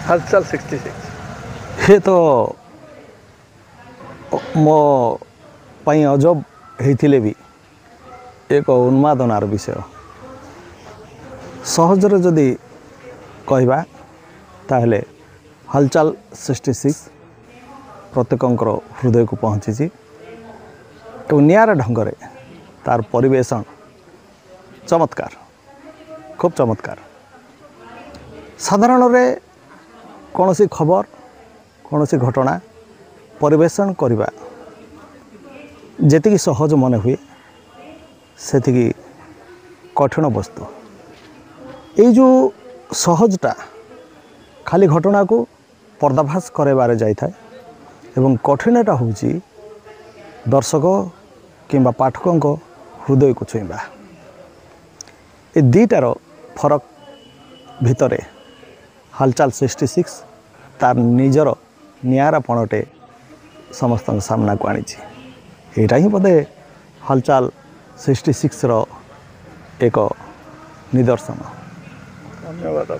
हलचल 66 ये तो मो पाई अजब होते भी एक उन्मादनार विषय सहजरे जदि कहवा ताहले हलचल 66 प्रत्येकंकर हृदय को पहुँची तो नियारा ढंगरे तार परिवेशन चमत्कार खूब चमत्कार साधारण रे कौन सी खबर कौन सी घटना परिवेशन करवा जेतिकी सहज मन हुए सेतिकी कठिन वस्तु ये जो सहजटा खाली घटना को पर्दाभास करारे जाए एवं कठिनटा हूँ दर्शक किंबा पाठकों को हृदय को छुईबा ए दुईटार फरक भितरे हलचल 66 तार निजर नियारापणटे समस्त सामना को आनी यहाँ ही बोधे हलचल 66 रो एक निदर्शन। धन्यवाद।